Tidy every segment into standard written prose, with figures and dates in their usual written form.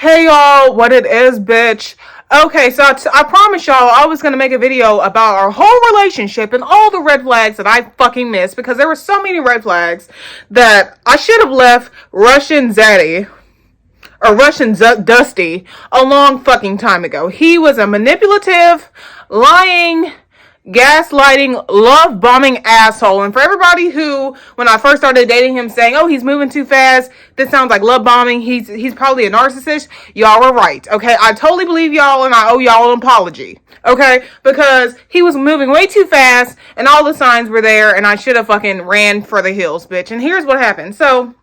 Hey y'all, what it is, bitch. Okay, so I promised y'all I was gonna make a video about our whole relationship and all the red flags that I fucking missed because there were so many red flags that I should have left Russian Zaddy or Russian Dusty a long fucking time ago. He was a manipulative, lying, gaslighting, love bombing asshole. And for everybody who, when I first started dating him, saying, "Oh, he's moving too fast. This sounds like love bombing. He's probably a narcissist." Y'all were right. Okay, I totally believe y'all, and I owe y'all an apology. Okay, because he was moving way too fast, and all the signs were there, and I should have fucking ran for the hills, bitch. And here's what happened. So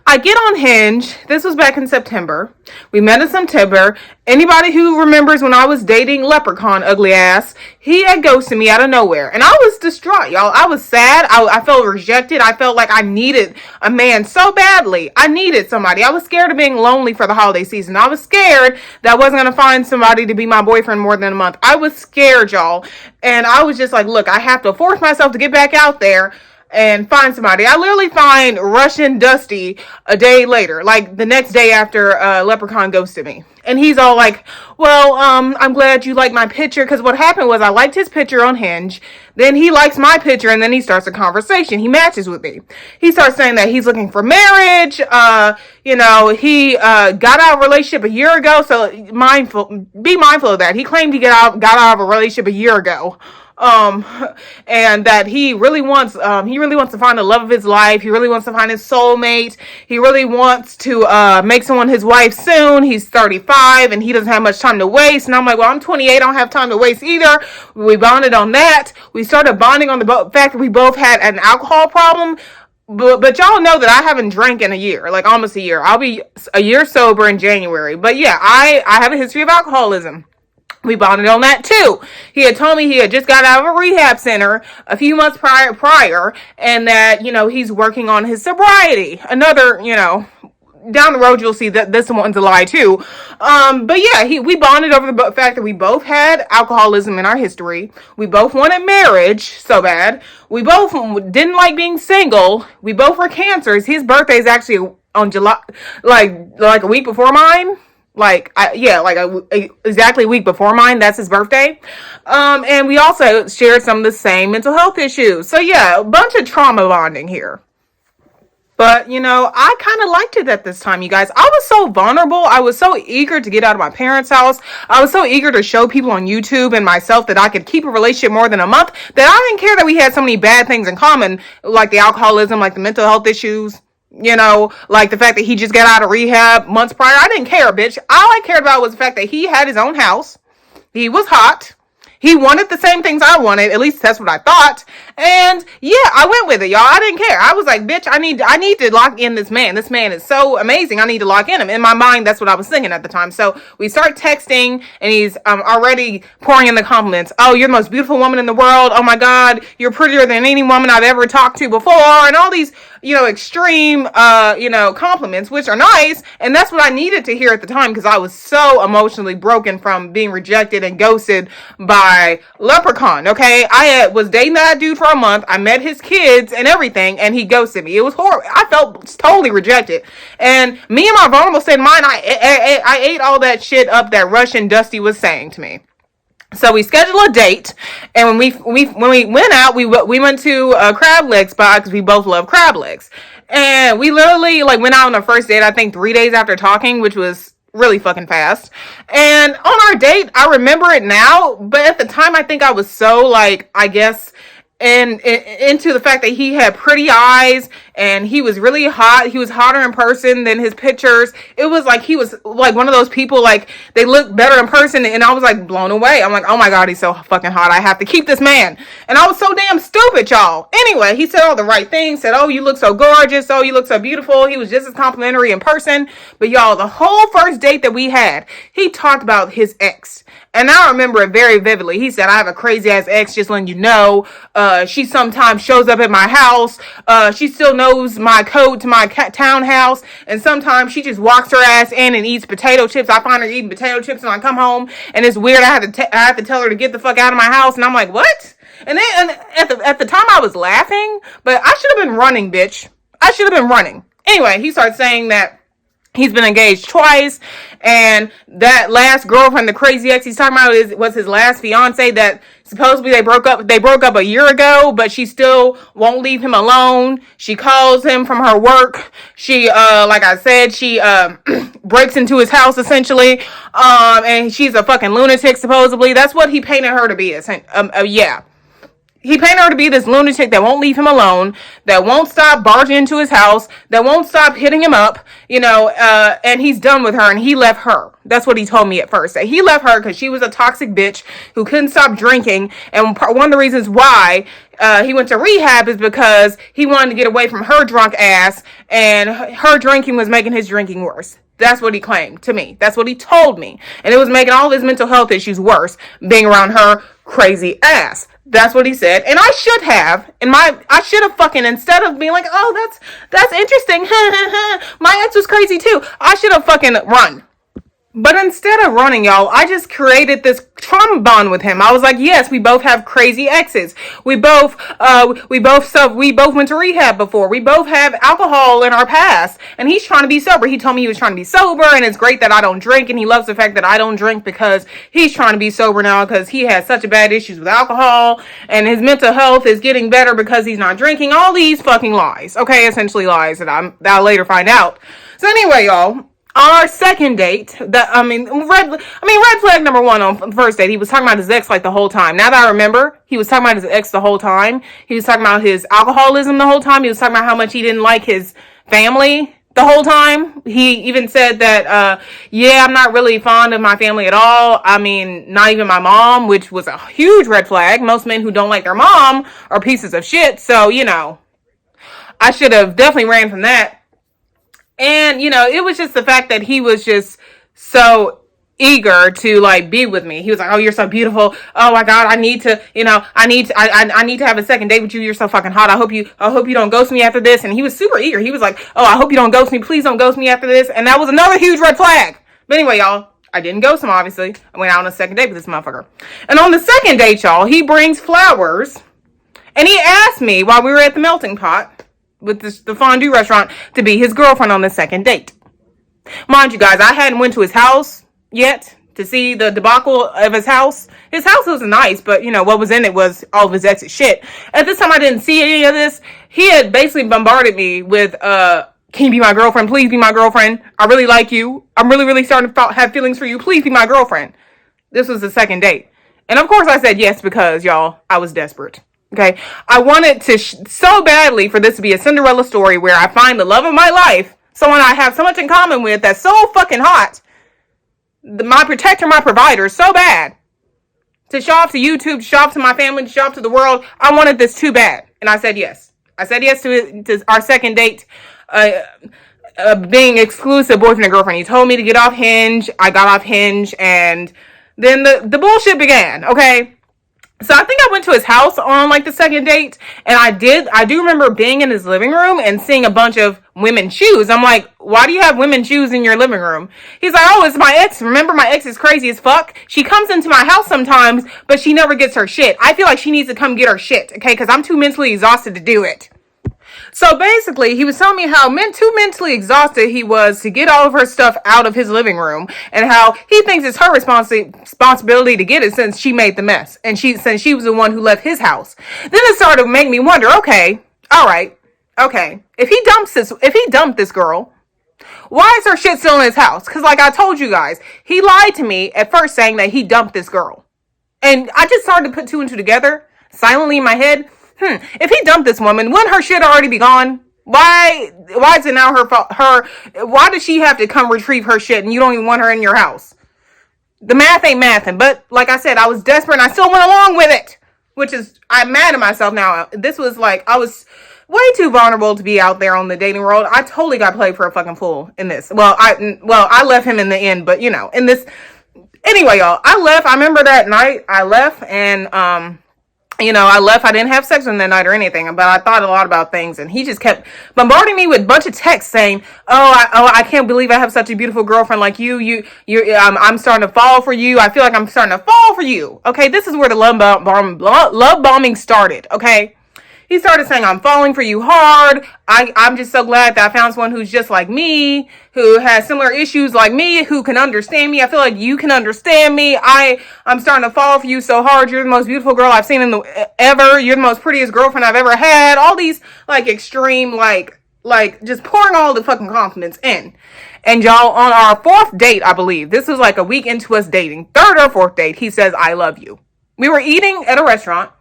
I get on Hinge. This was back in September. We met in September. Anybody who remembers when I was dating Leprechaun, ugly ass, he had ghosted me out of nowhere. And I was distraught, y'all. I was sad. I felt rejected. I felt like I needed a man so badly. I needed somebody. I was scared of being lonely for the holiday season. I was scared that I wasn't going to find somebody to be my boyfriend more than a month. I was scared, y'all. And I was just like, look, I have to force myself to get back out there and find somebody. I literally find Russian Dusty a day later, like the next day after Leprechaun ghosted me. And he's all like, well, I'm glad you like my picture. Because what happened was I liked his picture on Hinge. Then he likes my picture and then he starts a conversation. He matches with me. He starts saying that he's looking for marriage. He got out of a relationship a year ago. So be mindful of that. He claimed he got out of a relationship a year ago. And that he really wants to find the love of his life. He really wants to find his soulmate. He really wants to make someone his wife soon. He's 35 and he doesn't have much time to waste. And I'm like, well, I'm 28. I don't have time to waste either. We bonded on that. We started bonding on the fact that we both had an alcohol problem. But y'all know that I haven't drank in a year, like almost a year. I'll be a year sober in January. But yeah, I have a history of alcoholism. We bonded on that too. He had told me he had just got out of a rehab center a few months prior, and that, he's working on his sobriety. Another, down the road you'll see that this one's a lie too. But yeah, we bonded over the fact that we both had alcoholism in our history. We both wanted marriage so bad. We both didn't like being single. We both were cancers. His birthday is actually on July, like a week before mine. Exactly a week before mine. That's his birthday. And we also shared some of the same mental health issues. So yeah, a bunch of trauma bonding here. But, I kind of liked it at this time, you guys. I was so vulnerable. I was so eager to get out of my parents' house. I was so eager to show people on YouTube and myself that I could keep a relationship more than a month, that I didn't care that we had so many bad things in common, like the alcoholism, like the mental health issues. Like the fact that he just got out of rehab months prior. I didn't care, bitch. All I cared about was the fact that he had his own house. He was hot. He wanted the same things I wanted. At least that's what I thought. And yeah, I went with it, y'all. I didn't care. I was like, bitch, I need to lock in this man. This man is so amazing. I need to lock in him. In my mind, that's what I was thinking at the time. So we start texting and he's already pouring in the compliments. Oh, you're the most beautiful woman in the world. Oh my God, you're prettier than any woman I've ever talked to before. And all these, extreme, compliments, which are nice. And that's what I needed to hear at the time because I was so emotionally broken from being rejected and ghosted by Leprechaun. Okay, I was dating that dude for a month. I met his kids and everything, and he ghosted me. It was horrible. I felt totally rejected. And me and my vulnerable state of mind, I ate all that shit up that Russian Dusty was saying to me. So we scheduled a date, and when we went out, we went to a crab leg spot because we both love crab legs. And we literally went out on our first date, I think 3 days after talking, which was really fucking fast. And on our date, I remember it now, but at the time I think I was so and into the fact that he had pretty eyes and he was really hot. He was hotter in person than his pictures. It was like he was like one of those people, like they look better in person, and I was like blown away. I'm like, oh my God, he's so fucking hot. I have to keep this man. And I was so damn stupid, y'all. Anyway, he said all the right things, said, oh, you look so gorgeous. Oh, you look so beautiful. He was just as complimentary in person. But y'all, the whole first date that we had, he talked about his ex. And I remember it very vividly. He said, I have a crazy ass ex, just letting you know. She sometimes shows up at my house. She still knows my code to my townhouse. And sometimes she just walks her ass in and eats potato chips. I find her eating potato chips and I come home and it's weird. I have to tell her to get the fuck out of my house. And I'm like, what? And then at the time I was laughing, but I should have been running, bitch. I should have been running. Anyway, he started saying that He's been engaged twice, and that last girlfriend, the crazy ex he's talking about, was his last fiance. That supposedly they broke up. They broke up a year ago, but she still won't leave him alone. She calls him from her work. She, like I said, she breaks into his house essentially, and she's a fucking lunatic. Supposedly, that's what he painted her to be. Yeah. He painted her to be this lunatic that won't leave him alone, that won't stop barging into his house, that won't stop hitting him up, and he's done with her, and he left her. That's what he told me at first. That he left her because she was a toxic bitch who couldn't stop drinking, and one of the reasons why he went to rehab is because he wanted to get away from her drunk ass, and her drinking was making his drinking worse. That's what he claimed to me. That's what he told me. And it was making all of his mental health issues worse, being around her crazy ass. That's what he said. And I should have fucking, instead of being like, oh, that's interesting. My ex was crazy too. I should have fucking run. But instead of running, y'all, I just created this trauma bond with him. I was like, yes, we both have crazy exes. We both went to rehab before. We both have alcohol in our past. And he's trying to be sober. He told me he was trying to be sober, and it's great that I don't drink, and he loves the fact that I don't drink because he's trying to be sober now because he has such a bad issues with alcohol, and his mental health is getting better because he's not drinking. All these fucking lies. Okay, essentially lies that I'll later find out. So anyway, y'all. On our second date, red flag number one on the first date, he was talking about his ex like the whole time. Now that I remember, he was talking about his ex the whole time. He was talking about his alcoholism the whole time. He was talking about how much he didn't like his family the whole time. He even said that, I'm not really fond of my family at all. I mean, not even my mom, which was a huge red flag. Most men who don't like their mom are pieces of shit. So, I should have definitely ran from that. And, it was just the fact that he was just so eager to be with me. He was like, oh, you're so beautiful. Oh my God, I need to have a second date with you. You're so fucking hot. I hope you don't ghost me after this. And he was super eager. He was like, oh, I hope you don't ghost me. Please don't ghost me after this. And that was another huge red flag. But anyway, y'all, I didn't ghost him, obviously. I went out on a second date with this motherfucker. And on the second date, y'all, he brings flowers. And he asked me while we were at the melting pot with the fondue restaurant to be his girlfriend on the second date. Mind you guys, I hadn't went to his house yet to see the debacle of his house. His house was nice, but what was in it was all of his ex's shit. At this time, I didn't see any of this. He had basically bombarded me with, can you be my girlfriend? Please be my girlfriend. I really like you. I'm really, really starting to have feelings for you. Please be my girlfriend. This was the second date. And of course I said yes because, y'all, I was desperate. Okay, I wanted to so badly for this to be a Cinderella story where I find the love of my life, someone I have so much in common with that's so fucking hot, my protector, my provider, so bad. To show off to YouTube, to show off to my family, to show off to the world, I wanted this too bad. And I said yes. I said yes to our second date, being exclusive boyfriend and girlfriend. He told me to get off Hinge. I got off Hinge, and then the bullshit began, okay? So I think I went to his house on the second date, and I do remember being in his living room and seeing a bunch of women's shoes. I'm like, why do you have women's shoes in your living room? He's like, oh, it's my ex. Remember, my ex is crazy as fuck. She comes into my house sometimes, but she never gets her shit. I feel like she needs to come get her shit, okay? Because I'm too mentally exhausted to do it. So basically, he was telling me how too mentally exhausted he was to get all of her stuff out of his living room, and how he thinks it's her responsibility to get it since she made the mess, and since she was the one who left his house. Then it started to make me wonder, okay, all right, okay, if he dumped this girl, why is her shit still in his house? Because like I told you guys, he lied to me at first saying that he dumped this girl, and I just started to put two and two together silently in my head. If he dumped this woman, wouldn't her shit already be gone? Why is it now her fault? Why does she have to come retrieve her shit and you don't even want her in your house? The math ain't mathin', but like I said, I was desperate and I still went along with it, which is, I'm mad at myself now. This was I was way too vulnerable to be out there on the dating world. I totally got played for a fucking fool in this. I left him in the end, but in this, anyway, y'all, I left. I remember that night I left, and I left. I didn't have sex with him that night or anything, but I thought a lot about things, and he just kept bombarding me with a bunch of texts saying, I can't believe I have such a beautiful girlfriend like you. I'm starting to fall for you. I feel like I'm starting to fall for you. Okay, this is where the love bombing started. Okay, He started saying, I'm falling for you hard. I'm just so glad that I found someone who's just like me, who has similar issues like me, who can understand me. I feel like you can understand me. I'm starting to fall for you so hard. You're the most beautiful girl I've seen ever. You're the most prettiest girlfriend I've ever had. All these like extreme, like just pouring all the fucking compliments in. And y'all, on our 4th date, I believe, this was like a week into us dating, 3rd or 4th date, he says, I love you. We were eating at a restaurant.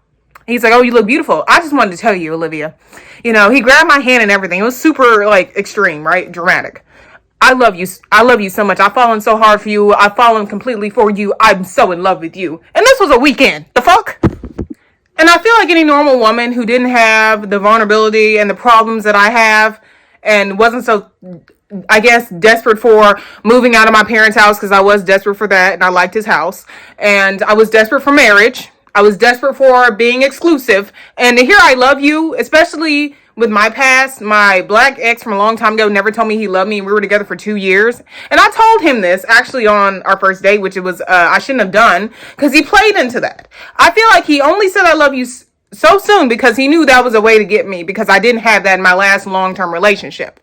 He's like, oh, you look beautiful. I just wanted to tell you, Olivia. You know, he grabbed my hand and everything. It was super, like, extreme, right? Dramatic. I love you. I love you so much. I've fallen so hard for you. I've fallen completely for you. I'm so in love with you. And this was a weekend. The fuck? And I feel like any normal woman who didn't have the vulnerability and the problems that I have and wasn't so, I guess, desperate for moving out of my parents' house, because I was desperate for that and I liked his house. And I was desperate for marriage. I was desperate for being exclusive. And to hear I love you, especially with my past, my black ex from a long time ago never told me he loved me. We were together for 2 years. And I told him this actually on our first date, which it was, I shouldn't have done, because he played into that. I feel like he only said I love you so soon because he knew that was a way to get me, because I didn't have that in my last long-term relationship.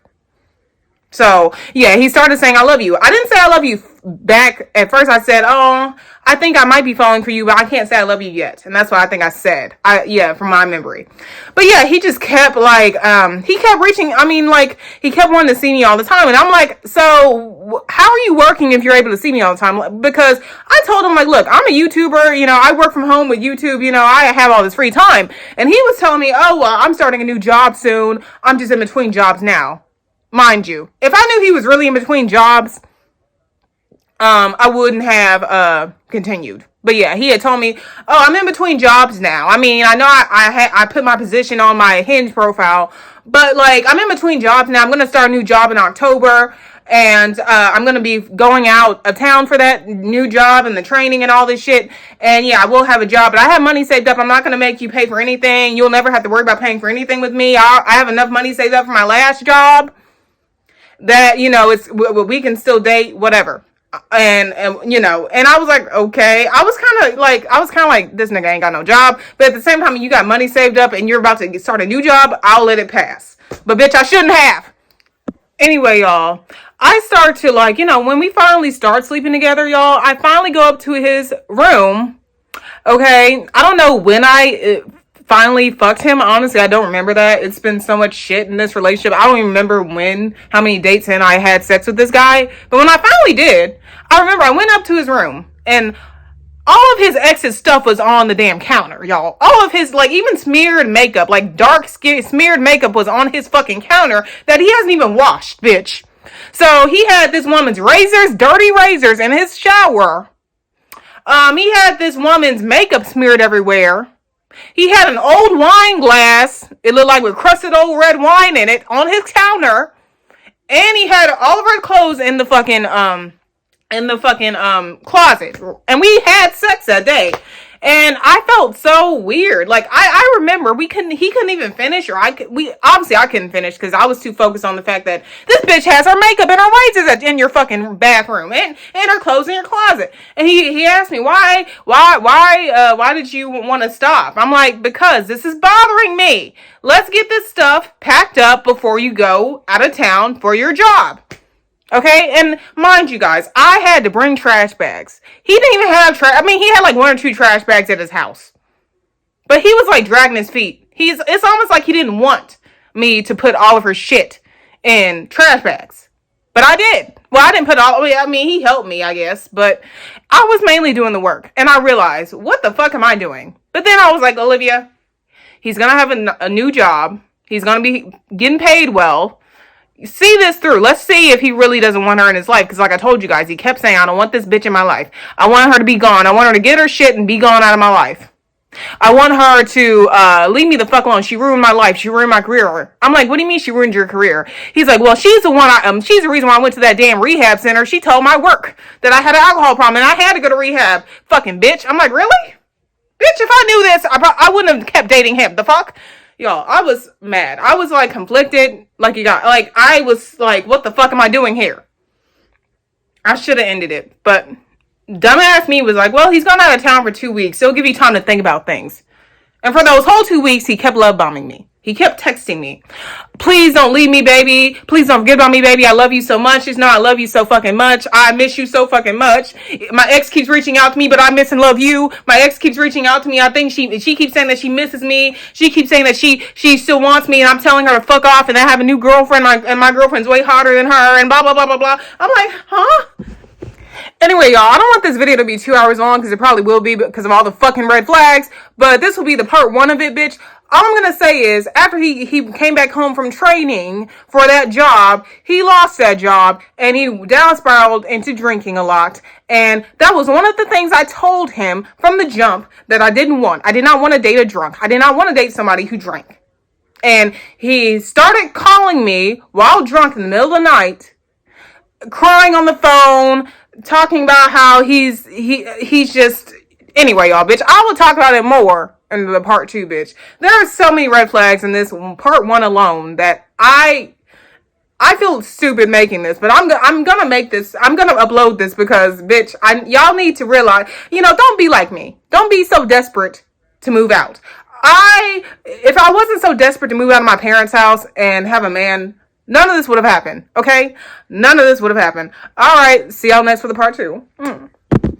So, yeah, he started saying, I love you. I didn't say I love you back. At first I said, oh, I think I might be falling for you, but I can't say I love you yet. And that's what I think I said. From my memory. But yeah, he just kept like, he kept reaching, he kept wanting to see me all the time. And I'm like, so how are you working if you're able to see me all the time? Because I told him, like, look, I'm a YouTuber, I work from home with YouTube, I have all this free time. And he was telling me, oh, well, I'm starting a new job soon. I'm just in between jobs now. Mind you, if I knew he was really in between jobs, I wouldn't have continued. But yeah, he had told me, oh, I'm in between jobs now. I know I put my position on my Hinge profile, but like, I'm in between jobs now. I'm going to start a new job in October, and I'm going to be going out of town for that new job and the training and all this shit. And yeah, I will have a job, but I have money saved up. I'm not going to make you pay for anything. You'll never have to worry about paying for anything with me. I have enough money saved up for my last job that, we can still date, whatever. And I was like, okay. I was kind of like, this nigga ain't got no job. But at the same time, you got money saved up and you're about to start a new job, I'll let it pass. But bitch, I shouldn't have. Anyway, y'all, I start to when we finally start sleeping together, y'all, I finally go up to his room. Okay. I don't know when I finally fucked him. Honestly, I don't remember that. It's been so much shit in this relationship. I don't even remember how many dates in I had sex with this guy. But when I finally did, I remember I went up to his room and all of his ex's stuff was on the damn counter, y'all. All of his, even smeared makeup, dark smeared makeup was on his fucking counter that he hasn't even washed, bitch. So he had this woman's dirty razors in his shower. He had this woman's makeup smeared everywhere. He had an old wine glass, it looked like with crusted old red wine in it, on his counter. And he had all of her clothes in the fucking closet. And we had sex that day. And I felt so weird. I remember he couldn't even finish, or I couldn't finish because I was too focused on the fact that this bitch has her makeup and her razors in your fucking bathroom and her clothes in your closet. And he asked me, why did you want to stop? I'm like, because this is bothering me. Let's get this stuff packed up before you go out of town for your job. Okay, and mind you guys, I had to bring trash bags. He didn't even have he had 1 or 2 trash bags at his house. But he was dragging his feet. It's almost like he didn't want me to put all of her shit in trash bags. But I did. Well, I didn't put he helped me, I guess. But I was mainly doing the work. And I realized, what the fuck am I doing? But then I was like, Olivia, he's going to have a new job. He's going to be getting paid well. See this through. Let's see if he really doesn't want her in his life. Because like I told you guys, he kept saying, I don't want this bitch in my life. I want her to be gone. I want her to get her shit and be gone out of my life. I want her to leave me the fuck alone. She ruined my life. She ruined my career. I'm like, what do you mean she ruined your career? He's like, well, she's the reason why I went to that damn rehab center. She told my work that I had an alcohol problem and I had to go to rehab. Fucking bitch. I'm like, really? Bitch, if I knew this, I wouldn't have kept dating him. The fuck? Y'all, I was mad. I was conflicted. I was like, what the fuck am I doing here? I should have ended it. But dumbass me was like, well, he's gone out of town for 2 weeks. So it'll give you time to think about things. And for those whole 2 weeks, he kept love bombing me. He kept texting me. Please don't leave me, baby. Please don't forget about me, baby. I love you so much. Just know I love you so fucking much. I miss you so fucking much. My ex keeps reaching out to me, but I miss and love you. My ex keeps reaching out to me. I think she keeps saying that she misses me. She keeps saying that she still wants me, and I'm telling her to fuck off, and I have a new girlfriend, and my girlfriend's way hotter than her, and blah, blah, blah, blah, blah. I'm like, huh? Anyway, y'all, I don't want this video to be 2 hours long, because it probably will be because of all the fucking red flags, but this will be the part 1 of it, bitch. All I'm gonna say is, after he came back home from training for that job, he lost that job, and he down spiraled into drinking a lot, and that was one of the things I told him from the jump that I didn't want. I did not want to date a drunk. I did not want to date somebody who drank. And he started calling me while drunk in the middle of the night, crying on the phone, talking about how he's just, anyway, y'all, bitch, I will talk about it more in the part 2, bitch. There are so many red flags in this part 1 alone that I feel stupid making this, but I'm gonna make this. I'm gonna upload this because, bitch, y'all need to realize, don't be like me. Don't be so desperate to move out. If I wasn't so desperate to move out of my parents' house and have a man, none of this would have happened, okay? None of this would have happened. All right, see y'all next for the part 2.